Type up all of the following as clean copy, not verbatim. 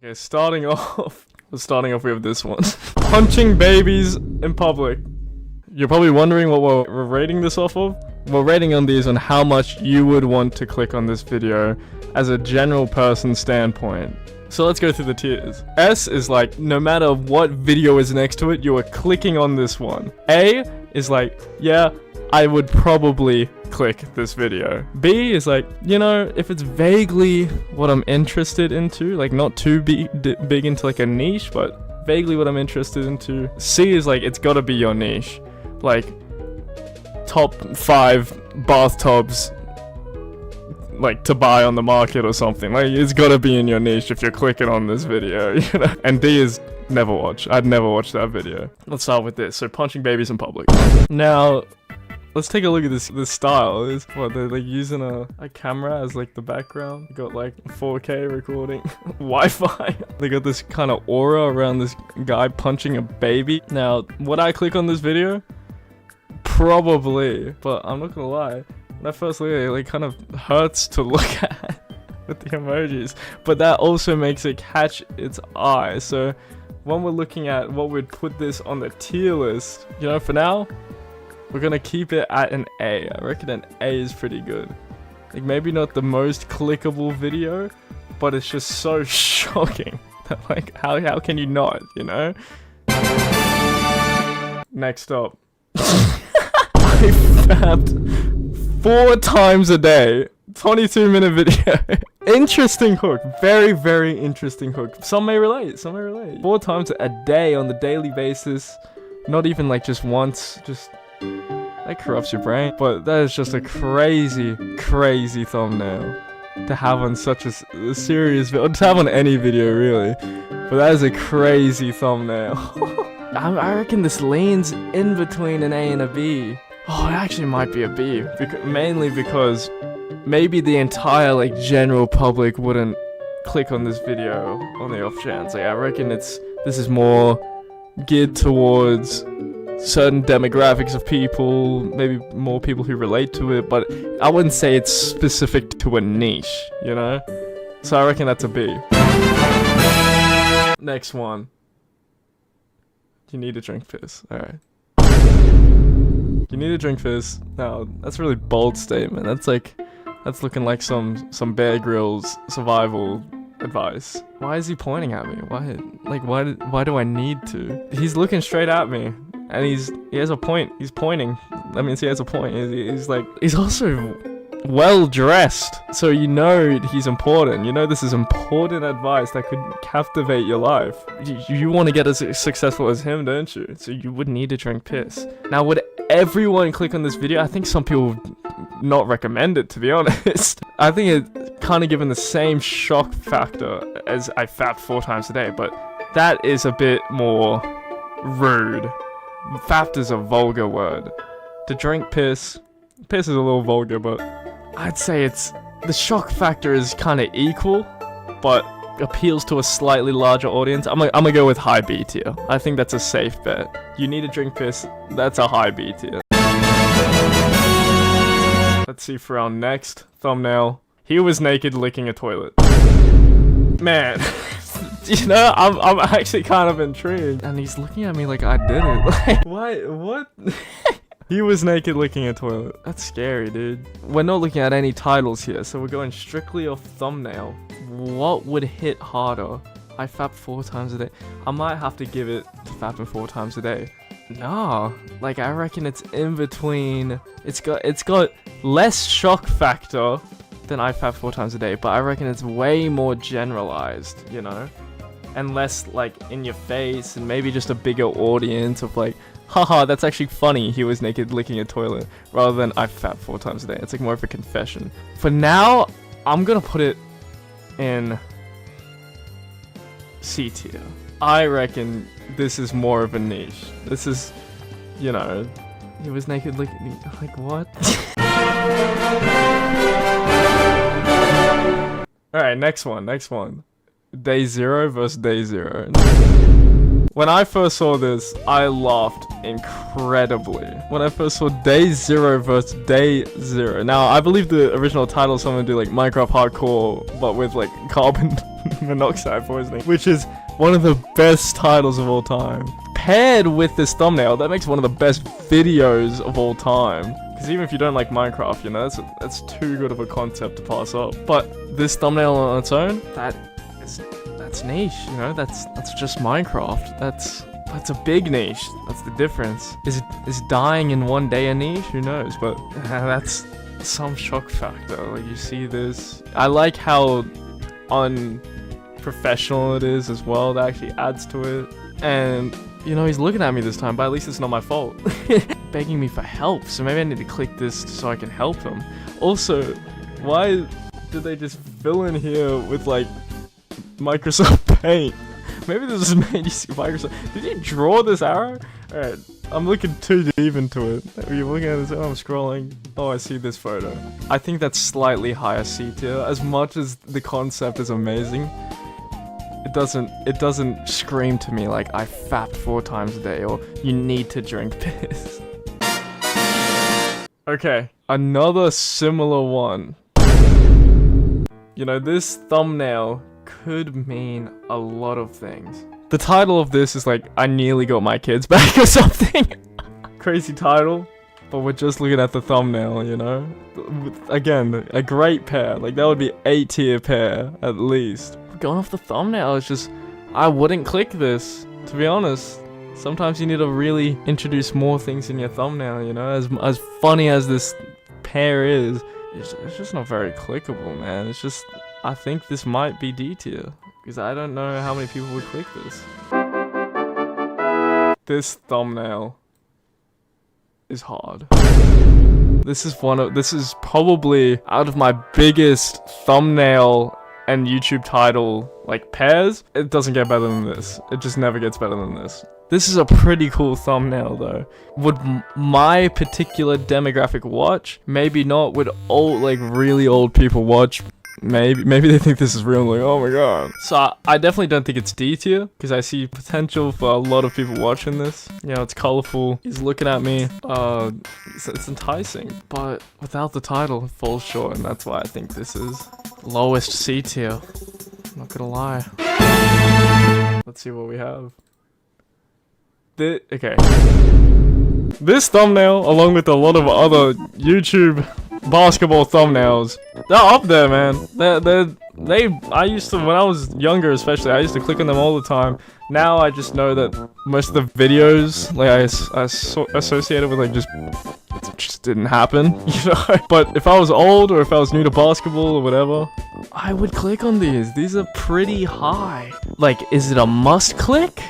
Okay, starting off, we have this one. Punching babies in public. You're probably wondering what we're rating this off of? We're rating on these on how much you would want to click on this video as a general person standpoint. So let's go through the tiers. S is like, no matter what video is next to it, you are clicking on this one. A is like, yeah, I would probably click this video. B is like, you know, if it's vaguely what I'm interested into, like not too big into like a niche, but vaguely what I'm interested into. C is like, it's gotta be your niche. Like, top 5 bathtubs, like, to buy on the market or something. Like, it's gotta be in your niche if you're clicking on this video, you know? And D is never watch. I'd never watch that video. Let's start with this. So, punching babies in public. Now, let's take a look at this style. Is what they're like using a camera as like the background. Got like 4K recording, Wi-Fi. They got this kind of aura around this guy punching a baby. Now, would I click on this video? Probably, but I'm not gonna lie. When I first look at it, it like kind of hurts to look at with the emojis. But that also makes it catch its eye. So when we're looking at what we'd put this on the tier list, you know, for now, we're gonna keep it at an A. I reckon an A is pretty good. Like maybe not the most clickable video, but it's just so shocking that like how can you not, you know? Next up. I fapped 4 times a day. 22-minute video. Interesting hook. Very, very interesting hook. Some may relate. 4 times a day on the daily basis. Not even like just once. Just that corrupts your brain. But that is just a crazy, crazy thumbnail to have on such a serious video. To have on any video, really. But that is a crazy thumbnail. I reckon this leans in between an A and a B. Oh, it actually might be a B. Mainly because maybe the entire like general public wouldn't click on this video on the off chance. Like I reckon this is more geared towards certain demographics of people, maybe more people who relate to it, but I wouldn't say it's specific to a niche, you know? So I reckon that's a B. Next one. You need to drink piss. Alright. You need to drink piss. Now, that's a really bold statement. That's looking like some Bear Grylls survival advice. Why is he pointing at me? Why do I need to? He's looking straight at me. And he has a point. He's pointing. That means he has a point. He's also well dressed. So you know he's important. You know this is important advice that could captivate your life. You want to get as successful as him, don't you? So you would need to drink piss. Now, would everyone click on this video? I think some people would not recommend it, to be honest. I think it's kind of given the same shock factor as I fapped 4 times a day, but that is a bit more rude. Fapped is a vulgar word. To drink piss is a little vulgar, but I'd say the shock factor is kind of equal, but appeals to a slightly larger audience. I'm gonna go with high B tier. I think that's a safe bet. You need to drink piss, that's a high B tier. Let's see for our next thumbnail. He was naked licking a toilet. Man, you know, I'm actually kind of intrigued. And he's looking at me like I did it. Like, what? He was naked licking a toilet. That's scary, dude. We're not looking at any titles here, so we're going strictly off thumbnail. What would hit harder? I fapped 4 times a day. I might have to give it to fapping 4 times a day. Nah, like I reckon it's in between. It's got less shock factor than I fapped 4 times a day, but I reckon it's way more generalized, you know? And less like in your face, and maybe just a bigger audience of like, haha, that's actually funny, he was naked licking a toilet, rather than I fapped 4 times a day. It's like more of a confession. For now, I'm gonna put it in C tier. I reckon this is more of a niche. This is, you know, he was naked licking, like what? Alright, next one. Day 0 versus Day 0. When I first saw this, I laughed incredibly. When I first saw Day 0 versus Day 0. Now, I believe the original title is something to do like Minecraft Hardcore, but with like carbon monoxide poisoning, which is one of the best titles of all time. Paired with this thumbnail, that makes one of the best videos of all time. Because even if you don't like Minecraft, you know, that's too good of a concept to pass up. But this thumbnail on its own, that's niche, you know, that's just Minecraft. That's a big niche. That's the difference. Is dying in one day a niche? Who knows? But that's some shock factor. Like, you see this. I like how unprofessional it is as well. That actually adds to it. And you know, he's looking at me this time, but at least it's not my fault. Begging me for help, so maybe I need to click this so I can help him. Also, why did they just fill in here with like Microsoft Paint? Maybe this is made using Microsoft. Did you draw this arrow? Alright, I'm looking too deep into it. Are you looking at this? Oh, I'm scrolling. Oh, I see this photo. I think that's slightly higher C tier. As much as the concept is amazing, it doesn't scream to me like I fapped 4 times a day or you need to drink piss. Okay, another similar one. You know, this thumbnail could mean a lot of things. The title of this is like, I nearly got my kids back or something. Crazy title, but we're just looking at the thumbnail, you know? Again, a great pair. Like, that would be A tier pair, at least. Going off the thumbnail, it's just, I wouldn't click this, to be honest. Sometimes you need to really introduce more things in your thumbnail, you know? As funny as this pair is, it's just not very clickable, man. It's just, I think this might be D tier, because I don't know how many people would click this. This thumbnail is hard. This is probably out of my biggest thumbnail and YouTube title, like, pairs, it doesn't get better than this. It just never gets better than this. This is a pretty cool thumbnail, though. Would my particular demographic watch? Maybe not. Would old, like, really old people watch? Maybe they think this is real, like, oh my god. So I definitely don't think it's D tier, because I see potential for a lot of people watching this. You know, it's colorful. He's looking at me. It's enticing, but without the title, it falls short, and that's why I think this is lowest C tier. I'm not gonna lie. Let's see what we have. Okay. This thumbnail, along with a lot of other YouTube basketball thumbnails, they're up there, man. I used to, when I was younger especially, I used to click on them all the time. Now I just know that most of the videos, like, I associated with, like, just didn't happen, you know? But if I was old, or if I was new to basketball or whatever, I would click on these. These are pretty high. Like, is it a must click?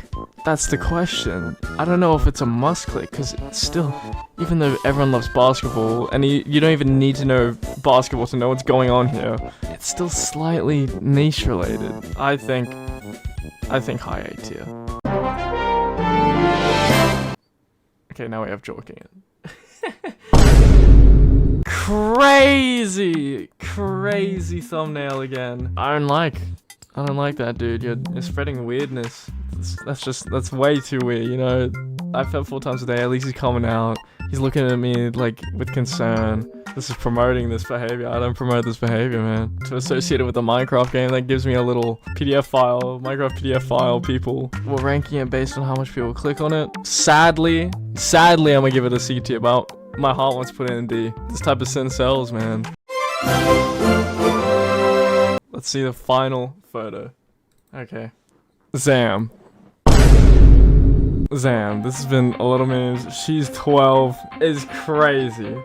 That's the question. I don't know if it's a must click, because still, even though everyone loves basketball, and you don't even need to know basketball to know what's going on here, it's still slightly niche related. I think high A tier. Okay, now we have Jorking it. Crazy thumbnail again. I don't like that, dude. You're spreading weirdness. That's way too weird, you know? I felt 4 times a day, at least he's coming out. He's looking at me, like, with concern. This is promoting this behavior. I don't promote this behavior, man. To associate it with a Minecraft game, that gives me a little PDF file, Minecraft PDF file, people. We're ranking it based on how much people click on it. Sadly, I'm gonna give it a C tier, but my heart wants to put it in D. This type of sin sells, man. Let's see the final photo. Okay. Zam, this has been a lot of memes. She's 12 is crazy.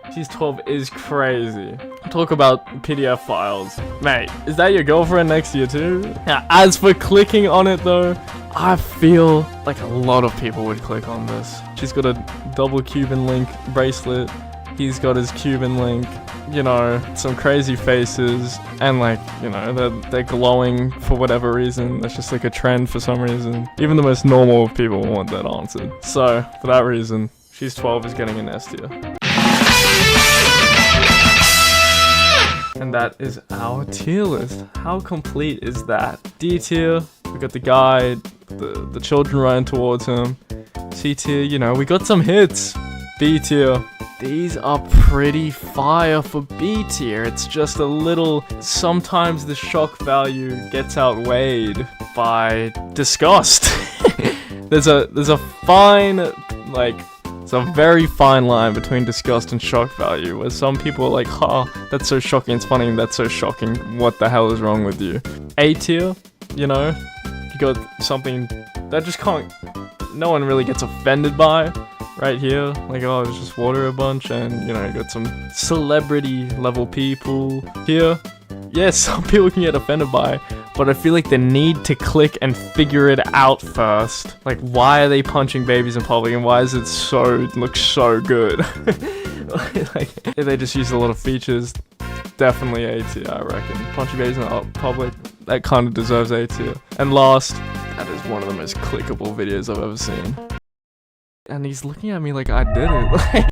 Talk about PDF files. Mate, is that your girlfriend next to you too? Now, as for clicking on it though, I feel like a lot of people would click on this. She's got a double Cuban link bracelet. He's got his Cuban link. You know, some crazy faces, and, like, you know, they're glowing for whatever reason. That's just like a trend for some reason. Even the most normal of people want that answered. So, for that reason, she's 12 is getting an S tier. And that is our tier list. How complete is that? D tier, we got the guide, the children running towards him. C tier, you know, we got some hits. B tier. These are pretty fire for B tier. It's just a little, sometimes the shock value gets outweighed by disgust. There's a fine, like, it's a very fine line between disgust and shock value, where some people are like, ha, that's so shocking, it's funny, that's so shocking, what the hell is wrong with you? A tier, you know, you got something that just can't, no one really gets offended by. Right here, like, oh, it's just water a bunch, and, you know, you got some celebrity level people here. Yes, some people can get offended by, but I feel like they need to click and figure it out first. Like, why are they punching babies in public, and why is it look so good? Like, if they just use a lot of features, definitely A tier, I reckon. Punching babies in public, that kind of deserves A tier. And last, that is one of the most clickable videos I've ever seen. And he's looking at me like I did it.